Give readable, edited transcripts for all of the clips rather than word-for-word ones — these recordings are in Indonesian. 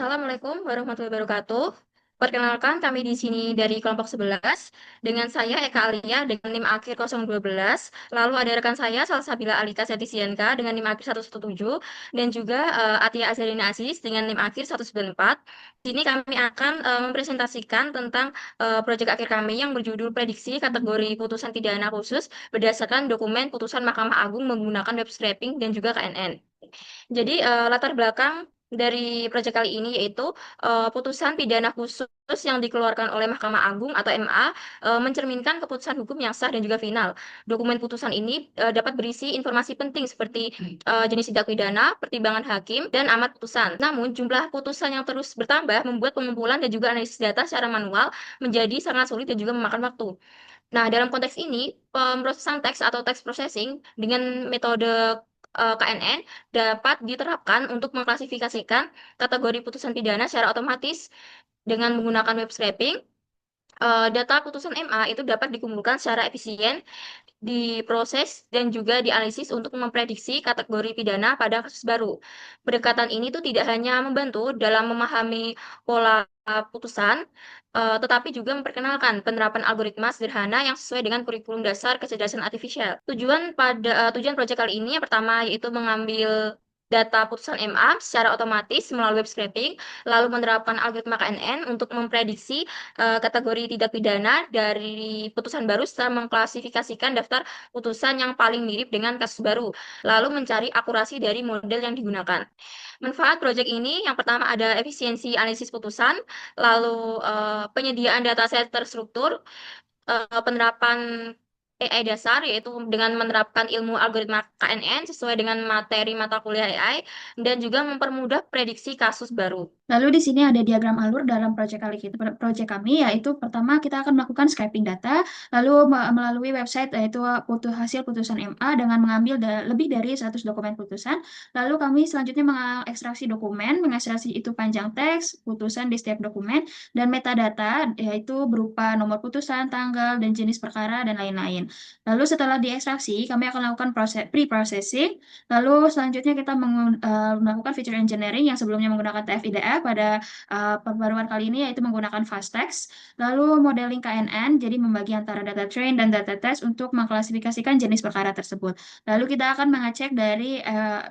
Assalamualaikum warahmatullahi wabarakatuh. Perkenalkan kami di sini dari kelompok 11 dengan saya Eka Alia dengan NIM akhir 012. Lalu ada rekan saya Salsabila Alika Setisianka dengan NIM akhir 117 dan juga Atia Azharina Aziz dengan NIM akhir 194. Di sini kami akan mempresentasikan tentang proyek akhir kami yang berjudul Prediksi Kategori Putusan Pidana Khusus berdasarkan dokumen putusan Mahkamah Agung menggunakan web scraping dan juga KNN. Jadi, latar belakang dari proyek kali ini yaitu, putusan pidana khusus yang dikeluarkan oleh Mahkamah Agung atau MA, mencerminkan keputusan hukum yang sah dan juga final. Dokumen putusan ini, dapat berisi informasi penting seperti, jenis tindak pidana, pertimbangan hakim, dan amar putusan. Namun, jumlah putusan yang terus bertambah membuat pengumpulan dan juga analisis data secara manual menjadi sangat sulit dan juga memakan waktu. Nah, dalam konteks ini, pemrosesan teks atau text processing dengan metode KNN dapat diterapkan untuk mengklasifikasikan kategori putusan pidana secara otomatis dengan menggunakan web scraping. Data putusan MA itu dapat dikumpulkan secara efisien, diproses, dan juga dianalisis untuk memprediksi kategori pidana pada kasus baru. Pendekatan ini tuh tidak hanya membantu dalam memahami pola putusan, tetapi juga memperkenalkan penerapan algoritma sederhana yang sesuai dengan kurikulum dasar kecerdasan artifisial. Tujuan proyek kali ini yang pertama yaitu mengambil data putusan MA secara otomatis melalui web scraping, lalu menerapkan algoritma KNN untuk memprediksi kategori tindak pidana dari putusan baru setelah mengklasifikasikan daftar putusan yang paling mirip dengan kasus baru, lalu mencari akurasi dari model yang digunakan. Manfaat proyek ini yang pertama ada efisiensi analisis putusan, lalu penyediaan dataset terstruktur, penerapan AI dasar yaitu dengan menerapkan ilmu algoritma KNN sesuai dengan materi mata kuliah AI dan juga mempermudah prediksi kasus baru. Lalu di sini ada diagram alur dalam proyek kami, yaitu pertama kita akan melakukan scraping data, lalu melalui website yaitu hasil putusan MA dengan mengambil lebih dari 100 dokumen putusan. Lalu kami selanjutnya mengekstraksi dokumen, mengekstraksi itu panjang teks, putusan di setiap dokumen, dan metadata yaitu berupa nomor putusan, tanggal, dan jenis perkara, dan lain-lain. Lalu setelah diekstraksi, kami akan melakukan pre-processing. Lalu selanjutnya kita melakukan feature engineering yang sebelumnya menggunakan TF-IDF pada pembaruan kali ini yaitu menggunakan fast text. Lalu modeling KNN, jadi membagi antara data train dan data test untuk mengklasifikasikan jenis perkara tersebut. Lalu kita akan mengecek dari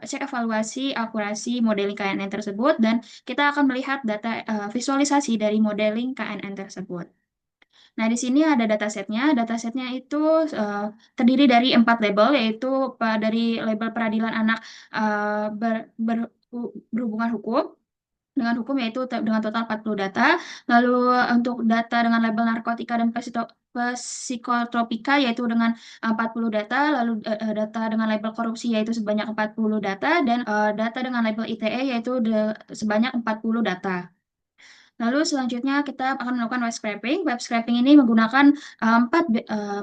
cek evaluasi akurasi modeling KNN tersebut dan kita akan melihat data visualisasi dari modeling KNN tersebut. Nah, di sini ada datasetnya. Datasetnya itu terdiri dari 4 label, yaitu dari label peradilan anak berhubungan hukum, dengan hukum yaitu dengan total 40 data. Lalu untuk data dengan label narkotika dan psikotropika yaitu dengan 40 data, lalu data dengan label korupsi yaitu sebanyak 40 data, dan data dengan label ITE yaitu sebanyak 40 data. Lalu selanjutnya kita akan melakukan web scraping. Web scraping ini menggunakan empat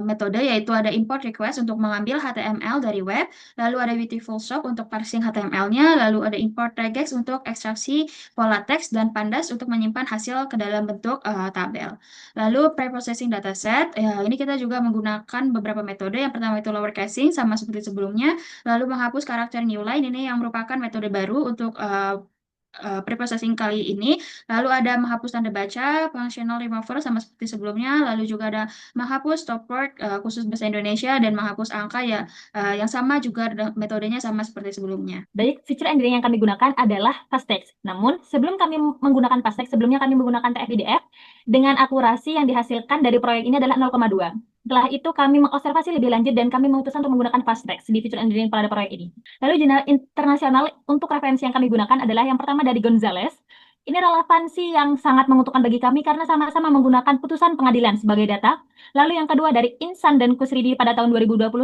metode, yaitu ada import request untuk mengambil HTML dari web, lalu ada beautiful shop untuk parsing HTML-nya, lalu ada import regex untuk ekstraksi pola teks, dan pandas untuk menyimpan hasil ke dalam bentuk tabel. Lalu pre-processing dataset, ini kita juga menggunakan beberapa metode. Yang pertama itu lower casing, sama seperti sebelumnya, lalu menghapus karakter new line, ini yang merupakan metode baru untuk preprocessing kali ini. Lalu ada menghapus tanda baca, functional remover sama seperti sebelumnya. Lalu juga ada menghapus stop word khusus bahasa Indonesia dan menghapus angka ya yang sama juga metodenya sama seperti sebelumnya. Baik, feature engineering yang kami gunakan adalah fasttext. Namun, sebelum kami menggunakan fasttext, sebelumnya kami menggunakan TF-IDF dengan akurasi yang dihasilkan dari proyek ini adalah 0,2. Setelah itu kami mengobservasi lebih lanjut dan kami memutuskan untuk menggunakan fasttext di feature engineering pada proyek ini. Lalu jurnal internasional untuk referensi yang kami gunakan adalah yang pertama dari Gonzales. Ini relevansi yang sangat menguntungkan bagi kami karena sama-sama menggunakan putusan pengadilan sebagai data. Lalu yang kedua dari Insan dan Kusridi pada tahun 2021,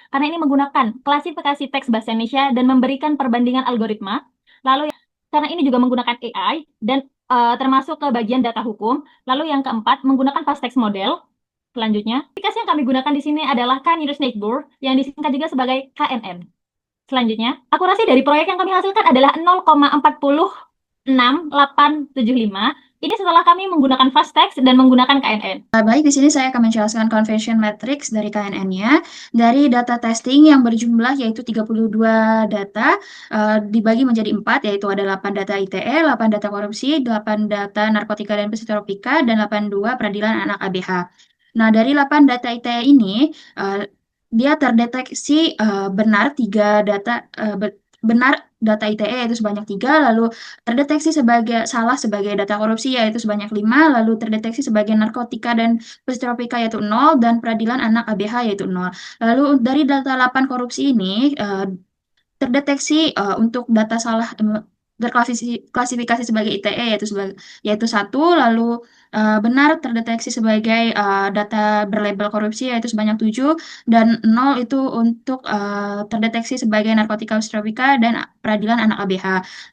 karena ini menggunakan klasifikasi teks bahasa Indonesia dan memberikan perbandingan algoritma. Lalu karena ini juga menggunakan AI dan termasuk ke bagian data hukum. Lalu yang keempat menggunakan fast text model. Selanjutnya, aplikasi yang kami gunakan di sini adalah Canary Snakebur yang disingkat juga sebagai KNN. Selanjutnya, akurasi dari proyek yang kami hasilkan adalah 0,46875 Ini setelah kami menggunakan fast text dan menggunakan KNN. Baik, di sini saya akan menjelaskan conversion matrix dari KNN-nya. Dari data testing yang berjumlah yaitu 32 data, dibagi menjadi 4, yaitu ada 8 data ITE, 8 data korupsi, 8 data narkotika dan psikotropika, dan 82 peradilan anak ABH. Nah, dari 8 data ITE ini, dia terdeteksi benar 3 data, benar data ITE yaitu sebanyak 3, lalu terdeteksi sebagai salah sebagai data korupsi yaitu sebanyak 5, lalu terdeteksi sebagai narkotika dan psikotropika yaitu 0, dan peradilan anak ABH yaitu 0. Lalu dari data 8 korupsi ini terdeteksi untuk data salah terklasifikasi sebagai ITE yaitu 1, lalu benar terdeteksi sebagai data berlabel korupsi yaitu sebanyak 7, dan 0 itu untuk terdeteksi sebagai narkotika psikotropika dan peradilan anak ABH.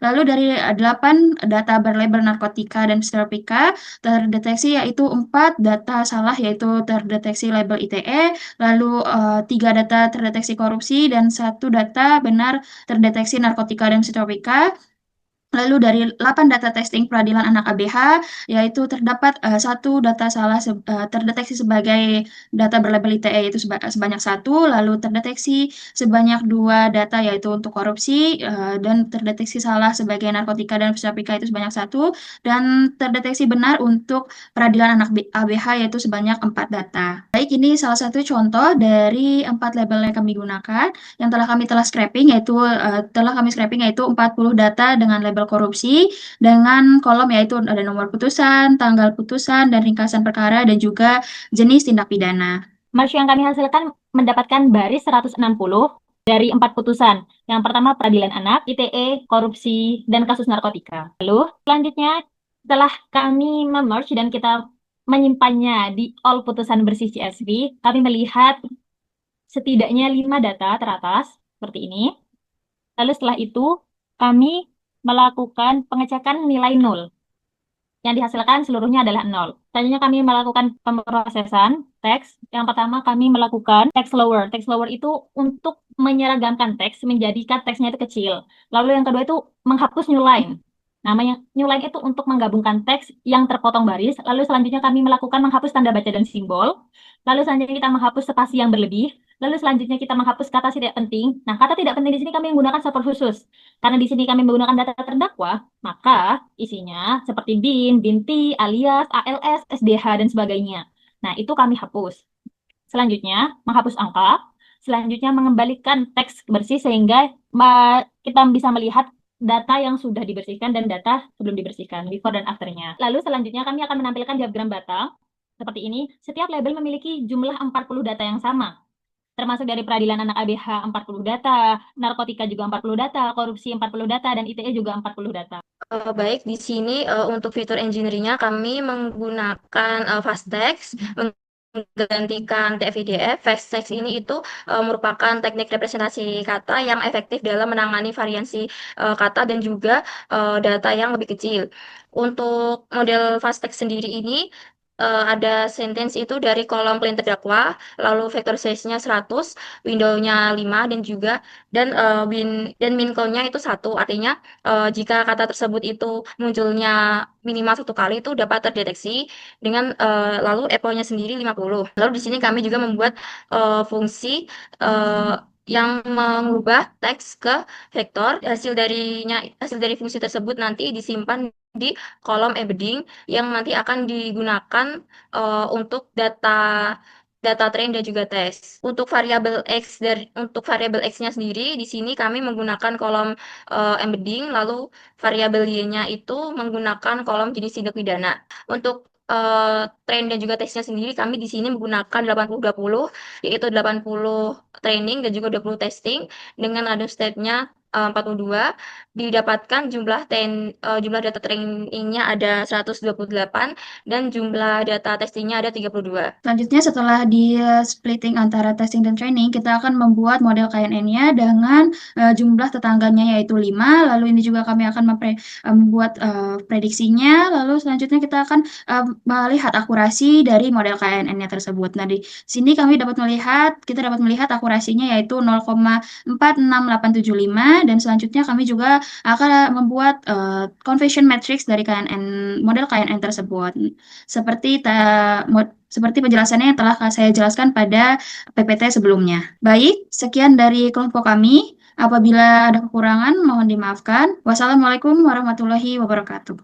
Lalu dari 8 data berlabel narkotika dan psikotropika terdeteksi yaitu 4 data salah yaitu terdeteksi label ITE, lalu 3 data terdeteksi korupsi, dan 1 data benar terdeteksi narkotika dan psikotropika. Lalu dari 8 data testing peradilan anak ABH, yaitu terdapat 1 data salah terdeteksi sebagai data berlabel ITE yaitu sebanyak 1, lalu terdeteksi sebanyak 2 data yaitu untuk korupsi, dan terdeteksi salah sebagai narkotika dan psikotropika itu sebanyak 1, dan terdeteksi benar untuk peradilan anak ABH yaitu sebanyak 4 data. Baik, ini salah satu contoh dari 4 label yang kami gunakan yang telah kami scraping yaitu 40 data dengan label korupsi dengan kolom yaitu ada nomor putusan, tanggal putusan, dan ringkasan perkara, dan juga jenis tindak pidana. March yang kami hasilkan mendapatkan baris 160 dari 4 putusan. Yang pertama peradilan anak, ITE, korupsi, dan kasus narkotika. Lalu selanjutnya setelah kami memerge dan kita menyimpannya di all putusan bersih CSV, kami melihat setidaknya 5 data teratas seperti ini. Lalu setelah itu kami melakukan pengecekan nilai 0. Yang dihasilkan seluruhnya adalah 0. Selanjutnya kami melakukan pemrosesan teks. Yang pertama kami melakukan text lower. Text lower itu untuk menyeragamkan teks, menjadikan teksnya itu kecil. Lalu yang kedua itu menghapus new line. Namanya new line itu untuk menggabungkan teks yang terpotong baris. Lalu selanjutnya kami melakukan menghapus tanda baca dan simbol. Lalu selanjutnya kita menghapus spasi yang berlebih. Lalu selanjutnya kita menghapus kata tidak penting. Nah, kata tidak penting di sini kami menggunakan support khusus. Karena di sini kami menggunakan data terdakwa, maka isinya seperti bin, binti, alias, ALS, SDH, dan sebagainya. Nah, itu kami hapus. Selanjutnya, menghapus angka. Selanjutnya, mengembalikan teks bersih sehingga kita bisa melihat data yang sudah dibersihkan dan data sebelum dibersihkan, before dan afternya. Lalu selanjutnya kami akan menampilkan diagram data seperti ini. Setiap label memiliki jumlah 40 data yang sama, termasuk dari peradilan anak ABH 40 data, narkotika juga 40 data, korupsi 40 data, dan ITE juga 40 data. Baik, di sini untuk fitur engineering-nya kami menggunakan fast text, menggantikan TF-IDF. Fast text ini itu merupakan teknik representasi kata yang efektif dalam menangani variasi kata dan juga data yang lebih kecil. Untuk model fast text sendiri ini ada sentence itu dari kolom plain terdakwa, lalu vector size-nya 100, window-nya 5, dan juga min count-nya itu 1. Artinya jika kata tersebut itu munculnya minimal 1 kali itu dapat terdeteksi dengan lalu echo-nya sendiri 50. Lalu di sini kami juga membuat fungsi yang mengubah teks ke vektor. Hasil dari fungsi tersebut nanti disimpan di kolom embedding yang nanti akan digunakan untuk data train dan juga tes. Untuk variabel X-nya sendiri di sini kami menggunakan kolom embedding, lalu variabel Y-nya itu menggunakan kolom jenis tindak pidana. Untuk train dan juga tesnya sendiri kami di sini menggunakan 80-20, yaitu 80 training dan juga 20 testing dengan random step-nya 42. Didapatkan jumlah data trainingnya ada 128 dan jumlah data testingnya ada 32. Selanjutnya, setelah di splitting antara testing dan training, kita akan membuat model KNN-nya dengan jumlah tetangganya yaitu 5. Lalu ini juga kami akan membuat prediksinya. Lalu selanjutnya kita akan melihat akurasi dari model KNN-nya tersebut. Nah, di sini kita dapat melihat akurasinya yaitu 0,46875 dan selanjutnya kami juga akan membuat conversion matrix dari KNN model KNN tersebut. Seperti penjelasannya yang telah saya jelaskan pada PPT sebelumnya. Baik, sekian dari kelompok kami. Apabila ada kekurangan, mohon dimaafkan. Wassalamualaikum warahmatullahi wabarakatuh.